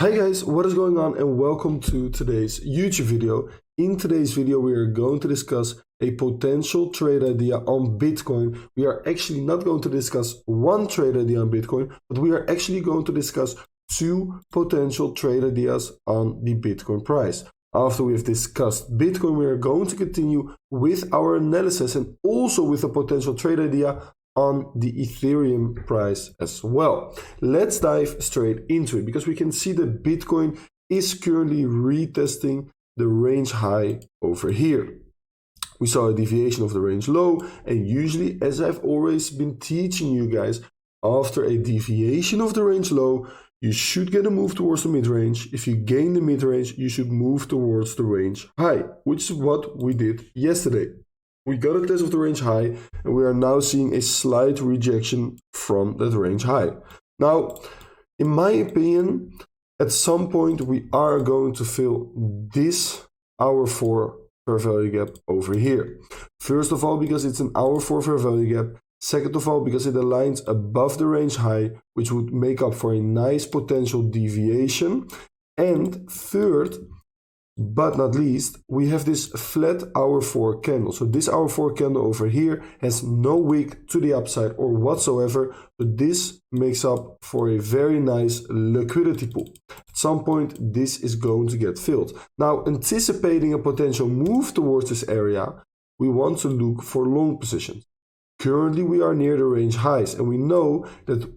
Hi guys, what is going on and welcome to today's YouTube video. In today's video we are going to discuss a potential trade idea on Bitcoin. We are actually not going to discuss one trade idea on Bitcoin, but we are actually going to discuss two potential trade ideas on the Bitcoin price. After we have discussed Bitcoin, we are going to continue with our analysis and also with a potential trade idea on the Ethereum price as well. Let's dive straight into it because we can see that Bitcoin is currently retesting the range high over here. We saw a deviation of the range low, and usually, as I've always been teaching you guys, after a deviation of the range low, you should get a move towards the mid-range. If you gain the mid-range, you should move towards the range high, which is what we did yesterday. We got a test of the range high, and we are now seeing a slight rejection from that range high. Now, in my opinion, at some point we are going to fill this hour 4 fair value gap over here. First of all, because it's an hour 4 fair value gap. Second of all, because it aligns above the range high, which would make up for a nice potential deviation. And third, but not least, we have this flat hour 4 candle. So this hour 4 candle over here has no wick to the upside or whatsoever. So this makes up for a very nice liquidity pool. At some point, this is going to get filled. Now, anticipating a potential move towards this area, we want to look for long positions. Currently, we are near the range highs, and we know that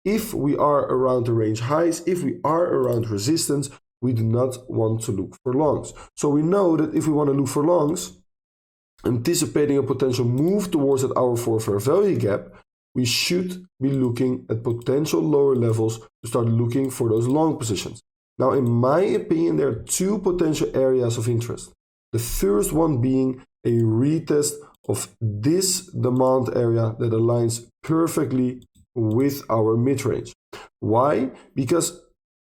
if we are around the range highs, if we are around resistance, we do not want to look for longs. So we know that if we want to look for longs, anticipating a potential move towards that hour 4 fair value gap, we should be looking at potential lower levels to start looking for those long positions. Now, in my opinion, there are two potential areas of interest. The first one being a retest of this demand area that aligns perfectly with our mid-range. Why? Because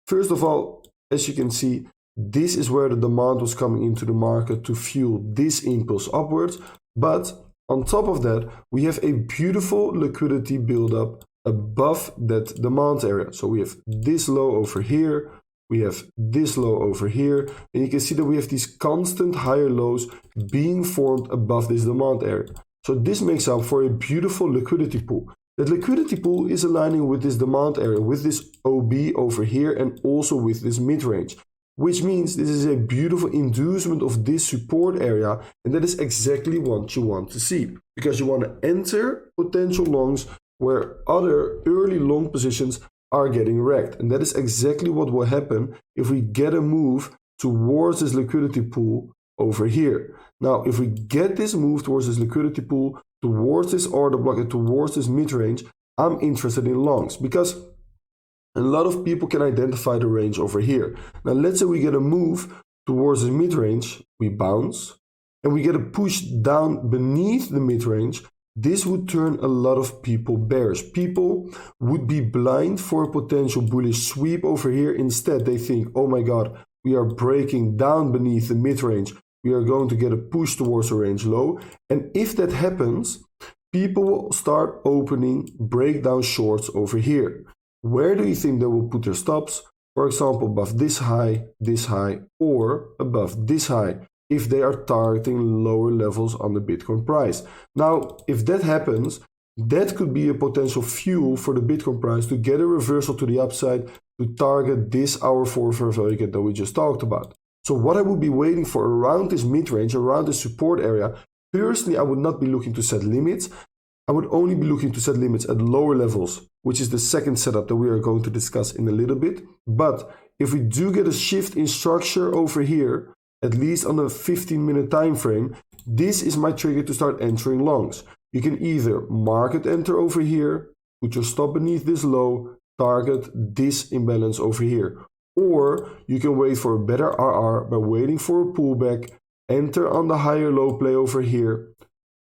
first of all, as you can see, this is where the demand was coming into the market to fuel this impulse upwards. But on top of that, we have a beautiful liquidity buildup above that demand area. So we have this low over here, we have this low over here, and you can see that we have these constant higher lows being formed above this demand area. So this makes up for a beautiful liquidity pool. That liquidity pool is aligning with this demand area, with this OB over here, and also with this mid-range, which means this is a beautiful inducement of this support area, and that is exactly what you want to see, because you want to enter potential longs where other early long positions are getting wrecked, and that is exactly what will happen if we get a move towards this liquidity pool over here. Now, if we get this move towards this liquidity pool, towards this order block and towards this mid-range, I'm interested in longs because a lot of people can identify the range over here. Now, let's say we get a move towards the mid-range, we bounce, and we get a push down beneath the mid-range. This would turn a lot of people bearish. People would be blind for a potential bullish sweep over here. Instead, they think, oh my God, we are breaking down beneath the mid-range. We are going to get a push towards the range low. And if that happens, people will start opening breakdown shorts over here. Where do you think they will put their stops? For example, above this high, or above this high, if they are targeting lower levels on the Bitcoin price. Now, if that happens, that could be a potential fuel for the Bitcoin price to get a reversal to the upside to target this hour 4 fair value gap that we just talked about. So what I would be waiting for around this mid-range, around the support area, personally, I would not be looking to set limits. I would only be looking to set limits at lower levels, which is the second setup that we are going to discuss in a little bit. But if we do get a shift in structure over here, at least on a 15-minute time frame, this is my trigger to start entering longs. You can either market enter over here, put your stop beneath this low, target this imbalance over here. Or you can wait for a better RR by waiting for a pullback, enter on the higher low play over here,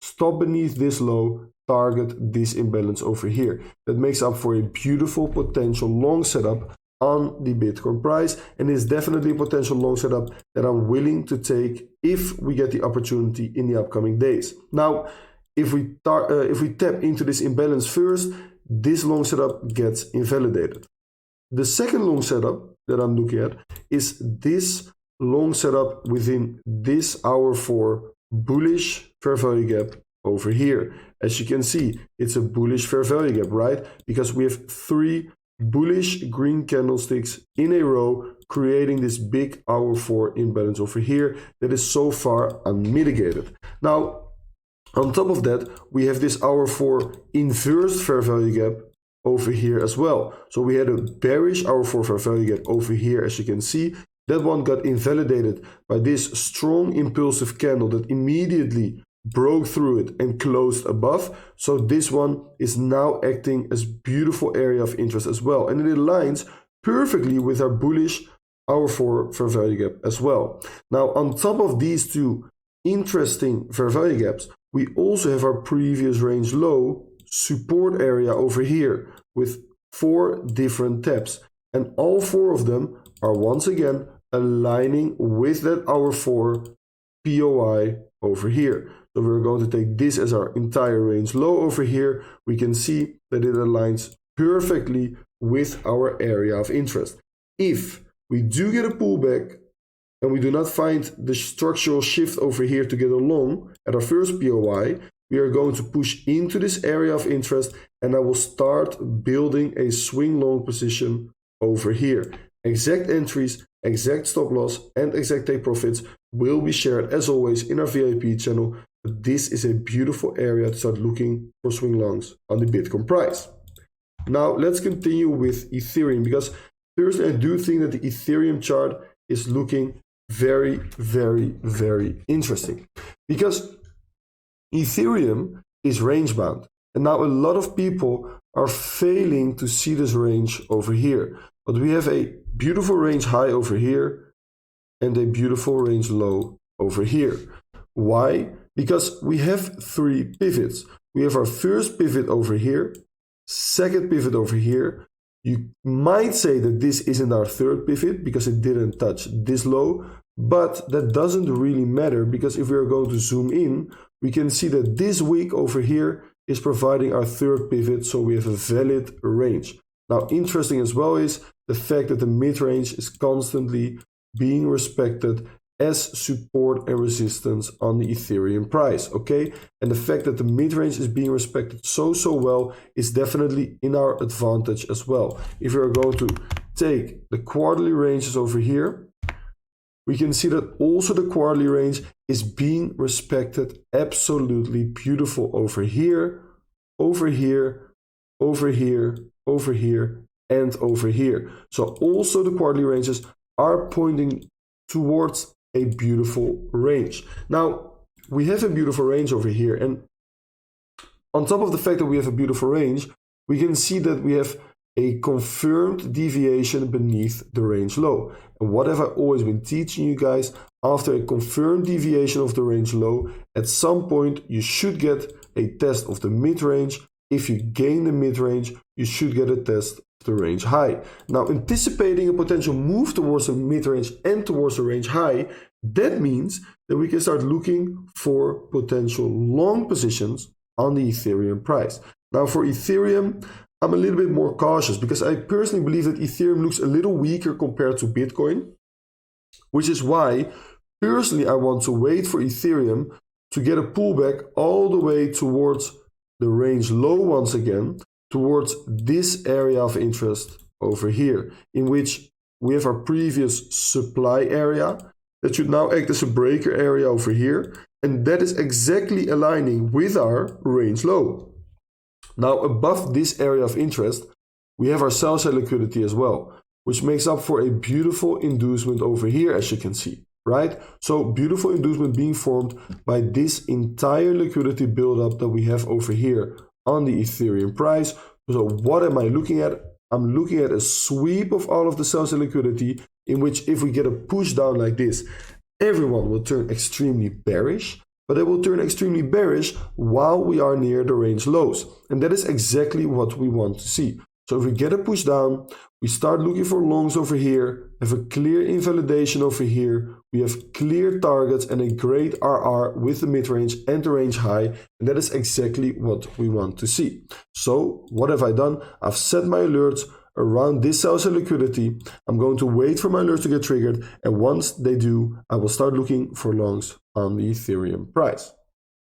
stop beneath this low, target this imbalance over here. That makes up for a beautiful potential long setup on the Bitcoin price, and is definitely a potential long setup that I'm willing to take if we get the opportunity in the upcoming days. Now, if we tap into this imbalance first, this long setup gets invalidated. The second long setup that I'm looking at is this long setup within this hour 4 bullish fair value gap over here. As you can see, it's a bullish fair value gap, right? Because we have 3 bullish green candlesticks in a row creating this big hour 4 imbalance over here that is so far unmitigated. Now, on top of that, we have this hour 4 inverse fair value gap over here as well. So we had a bearish hour 4 fair value gap over here, as you can see. That one got invalidated by this strong impulsive candle that immediately broke through it and closed above. So this one is now acting as beautiful area of interest as well. And it aligns perfectly with our bullish hour 4 fair value gap as well. Now, on top of these 2 interesting fair value gaps, we also have our previous range low support area over here with 4 different taps. And all 4 of them are once again aligning with that hour 4 POI over here. So we're going to take this as our entire range low over here. We can see that it aligns perfectly with our area of interest. If we do get a pullback and we do not find the structural shift over here to get along at our first POI, we are going to push into this area of interest and I will start building a swing long position over here. Exact entries, exact stop loss and exact take profits will be shared as always in our VIP channel. But this is a beautiful area to start looking for swing longs on the Bitcoin price. Now let's continue with Ethereum, because personally I do think that the Ethereum chart is looking very, very, very interesting, because Ethereum is range bound. And now a lot of people are failing to see this range over here. But we have a beautiful range high over here and a beautiful range low over here. Why? Because we have 3 pivots. We have our first pivot over here, second pivot over here. You might say that this isn't our third pivot because it didn't touch this low, but that doesn't really matter, because if we are going to zoom in, we can see that this week over here is providing our third pivot, so we have a valid range. Now, interesting as well is the fact that the mid-range is constantly being respected as support and resistance on the Ethereum price, okay? And the fact that the mid-range is being respected so well is definitely in our advantage as well. If we are going to take the quarterly ranges over here, we can see that also the quarterly range is being respected absolutely beautiful over here, over here, over here, over here, and over here. So also the quarterly ranges are pointing towards a beautiful range. Now, we have a beautiful range over here, and on top of the fact that we have a beautiful range, we can see that we have a confirmed deviation beneath the range low. And what have I always been teaching you guys? After a confirmed deviation of the range low, at some point you should get a test of the mid-range. If you gain the mid-range, you should get a test of the range high. Now, anticipating a potential move towards the mid-range and towards the range high, that means that we can start looking for potential long positions on the Ethereum price. Now, for Ethereum, I'm a little bit more cautious because I personally believe that Ethereum looks a little weaker compared to Bitcoin, which is why personally I want to wait for Ethereum to get a pullback all the way towards the range low once again, towards this area of interest over here, in which we have our previous supply area that should now act as a breaker area over here, and that is exactly aligning with our range low. Now, above this area of interest, we have our sell side liquidity as well, which makes up for a beautiful inducement over here, as you can see, right? So beautiful inducement being formed by this entire liquidity buildup that we have over here on the Ethereum price. So what am I looking at? I'm looking at a sweep of all of the sell side liquidity, in which if we get a push down like this, everyone will turn extremely bearish. But they will turn extremely bearish while we are near the range lows. And that is exactly what we want to see. So if we get a push down, we start looking for longs over here, have a clear invalidation over here, we have clear targets and a great RR with the mid-range and the range high, and that is exactly what we want to see. So what have I done? I've set my alerts, around this sell side liquidity. I'm going to wait for my alerts to get triggered, and once they do, I will start looking for longs on the Ethereum price.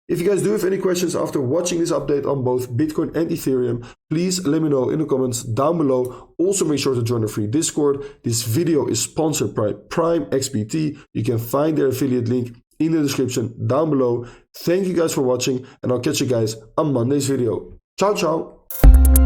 If you guys do have any questions after watching this update on both Bitcoin and Ethereum, please let me know in the comments down below. Also make sure to join the free Discord. This video is sponsored by Prime XBT. You can find their affiliate link in the description down below. Thank you guys for watching, and I'll catch you guys on Monday's video. Ciao, ciao.